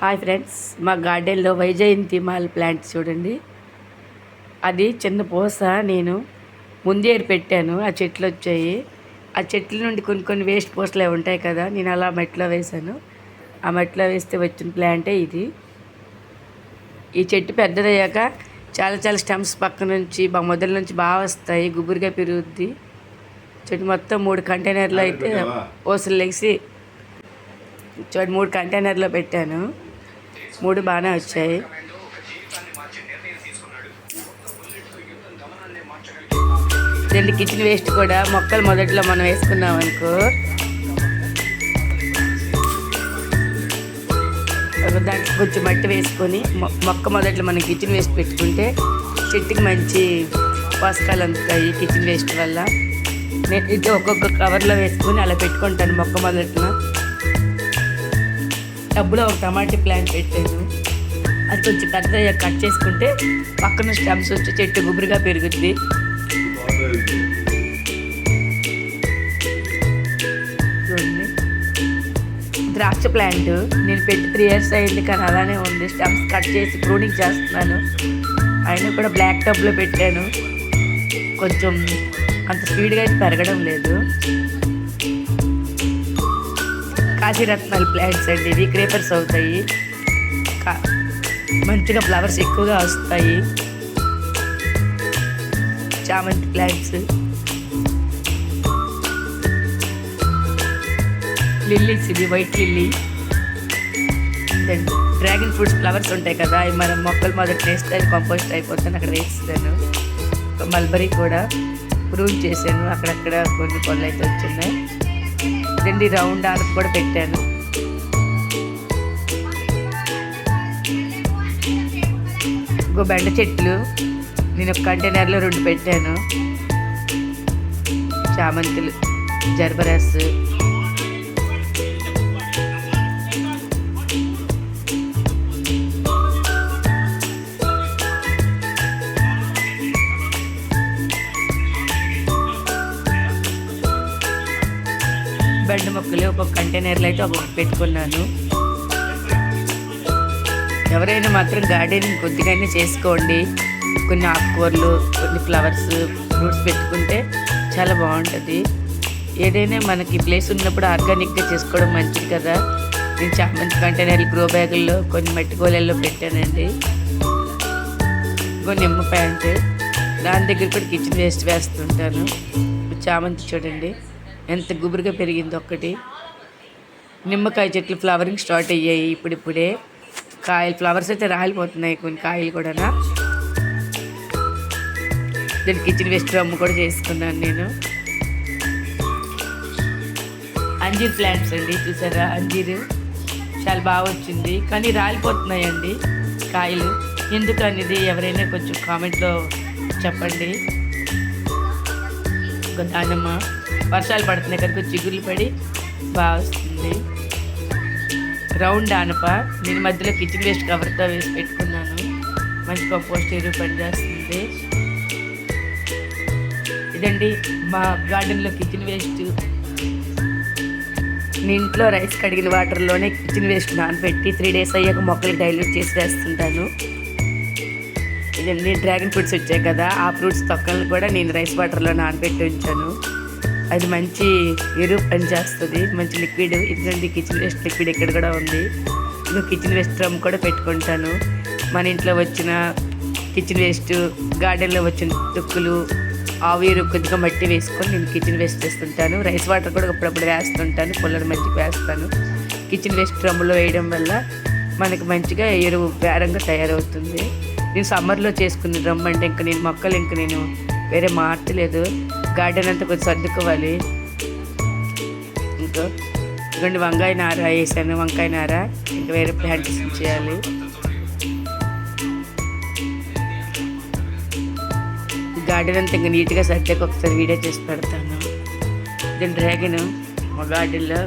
Hi friends, మా గార్డెన్లో Vyjayanthi mall plant చూడండి. అది చిన్న పూస నేను ముందే పెట్టాను. ఆ చెట్లు వచ్చాయి. ఆ చెట్ల నుండి కొన్ని వేస్ట్ పూసలు ఉంటాయి కదా, నేను అలా మట్టిలో వేశాను. ఆ మట్టిలో వేస్తే వచ్చిన ప్లాంటే ఇది. ఈ చెట్టు పెద్దదయ్యాక చాలా స్టెమ్స్ పక్క నుంచి మొదల నుంచి బాగా వస్తాయి, గుబురుగా పెరుగుద్ది. చెట్టు మొత్తం 3 కంటైనర్లో అయితే పూసలు లెగిసి చూడండి, 3 కంటైనర్లో పెట్టాను. 3 బాగానే వచ్చాయి. రెండు కిచెన్ వేస్ట్ కూడా మొక్కలు మొదట్లో మనం వేసుకున్నాం అనుకో, దాంట్లో కొంచెం మట్టి వేసుకొని మొక్క మొదట్లో మనం కిచెన్ వేస్ట్ పెట్టుకుంటే చెట్టుకి మంచి పోషకాలు అందుతాయి కిచెన్ వేస్ట్ వల్ల. నేను ఇది ఒక్కొక్క కవర్లో వేసుకొని అలా పెట్టుకుంటాను. మొక్క మొదట్లో టబ్బులో ఒక టమాటా ప్లాంట్ పెట్టాను. అది కొంచెం పెద్దగా కట్ చేసుకుంటే పక్కన స్టెమ్స్ వచ్చి చెట్టు గుబురుగా పెరుగుద్ది. చూడండి, ద్రాక్ష ప్లాంట్ నేను పెట్టి 3 years అయింది, కానీ అలానే ఉంది. స్టెమ్స్ కట్ చేసి ప్రూనింగ్ చేస్తున్నాను. అయినా కూడా బ్లాక్ టబ్లో పెట్టాను. కొంచెం అంత స్పీడ్గా అయితే పెరగడం లేదు. కాశీరత్నాలు ప్లాంట్స్ అండి, ఇవి క్రేపర్స్ అవుతాయి. మంచిగా ఫ్లవర్స్ ఎక్కువగా వస్తాయి. చామంతి ప్లాంట్స్, లిల్లీస్, ఇవి white lily. Dragon fruits flowers ఉంటాయి కదా, అవి మనం మొక్కలు మొదటి వేస్తే అవి కంపోస్ట్ అయిపోతాను, అక్కడ వేస్తాను. మల్బరీ కూడా ప్రూవ్ చేశాను, అక్కడక్కడ కొన్ని పళ్ళు అయితే వచ్చిన్నాయి. రెండు రౌండ్ ఆనకు కూడా పెట్టాను. ఇంకో బెండ చెట్లు నేను ఒక కంటైనర్లో 2 పెట్టాను. చామంతులు, జర్బరస్, బెండ మొక్కలు ఒక్కొక్క కంటైనర్లో అయితే ఒక్కొక్క పెట్టుకున్నాను. ఎవరైనా మాత్రం గార్డెనింగ్ కొద్దిగానే చేసుకోండి. కొన్ని ఆకుకూరలు, కొన్ని ఫ్లవర్స్, ఫ్రూట్స్ పెట్టుకుంటే చాలా బాగుంటుంది. ఏదైనా మనకి ప్లేస్ ఉన్నప్పుడు ఆర్గానిక్గా చేసుకోవడం మంచిది కదా. నేను చామంతి కంటైనర్లు గ్రో బ్యాగుల్లో కొన్ని మట్టి గోళల్లో పెట్టానండి. ఇంకో నిమ్మ ప్యాంట్, దాని దగ్గర కూడా కిచెన్ వేస్ట్ వేస్తుంటాను. చామంతి చూడండి ఎంత గుబురుగా పెరిగింది. ఒక్కటి నిమ్మకాయ చెట్లు ఫ్లవరింగ్ స్టార్ట్ అయ్యాయి ఇప్పుడిప్పుడే. కాయలు ఫ్లవర్స్ అయితే రాలిపోతున్నాయి, కొన్ని కాయలు కూడా. దీని కిచెన్ వేస్ట్ డ్రమ్ కూడా చేసుకున్నాను నేను. అంజీర్ ప్లాంట్స్ అండి, చూసారా అంజీరు చాలా బాగా వచ్చింది, కానీ రాలిపోతున్నాయండి కాయలు. ఎందుకు అనేది ఎవరైనా కొంచెం కామెంట్లో చెప్పండి. దానిమ్మ వర్షాలు పడుతున్నాయి కదా, కొంచెం చిగుర్లు పడి బాగా వస్తుంది. రౌండ్ ఆనప నేను మధ్యలో కిచెన్ వేస్ట్ కవర్తో వేసి పెట్టుకున్నాను. మంచి కంపోస్ట్ ఎరువు పనిచేస్తుంది. ఇదండి మా గార్డెన్లో కిచెన్ వేస్ట్. నేను ఇంట్లో రైస్ కడిగిన వాటర్లోనే కిచెన్ వేస్ట్ నానబెట్టి 3 days అయ్యాక మొక్కలకి డైల్యూట్ చేసి వేస్తుంటాను. ఇదండి డ్రాగన్ ఫ్రూట్స్ వచ్చాయి కదా, ఆ ఫ్రూట్స్ తొక్కలను కూడా నేను రైస్ వాటర్లో నానబెట్టి ఉంచాను. అది మంచి ఎరువు పనిచేస్తుంది, మంచి లిక్విడ్. ఇదండి కిచెన్ వేస్ట్ లిక్విడ్ ఇక్కడ కూడా ఉంది. ఇంకా కిచెన్ వేస్ట్ డ్రమ్ కూడా పెట్టుకుంటాను. మన ఇంట్లో వచ్చిన కిచెన్ వేస్ట్, గార్డెన్లో వచ్చిన తుక్కులు, ఆవిరు, కొద్దిగా మట్టి వేసుకొని నేను కిచెన్ వేస్ట్ వేస్తుంటాను. రైస్ వాటర్ కూడా అప్పుడప్పుడు వేస్తుంటాను, పుల్లలు మంచిగా వేస్తాను. కిచెన్ వేస్ట్ డ్రమ్లో వేయడం వల్ల మనకి మంచిగా ఎరువు బేరంగా తయారవుతుంది. నేను సమ్మర్లో చేసుకున్న డ్రమ్ అంటే ఇంకా నేను మొక్కలు ఇంకా నేను వేరే మార్చలేదు. గార్డెన్ అంతా కొంచెం సర్దుకోవాలి. ఇంకా ఇదిగోండి వంకాయ నార వేసాను. వంకాయ నార ఇంకా వేరే ప్లాంట్స్ చేయాలి. గార్డెన్ అంతా ఇంకా నీట్గా సర్దాక ఒకసారి వీడియో చేసి పెడతాను. ఇది డ్రాగన్ మా గార్డెన్లో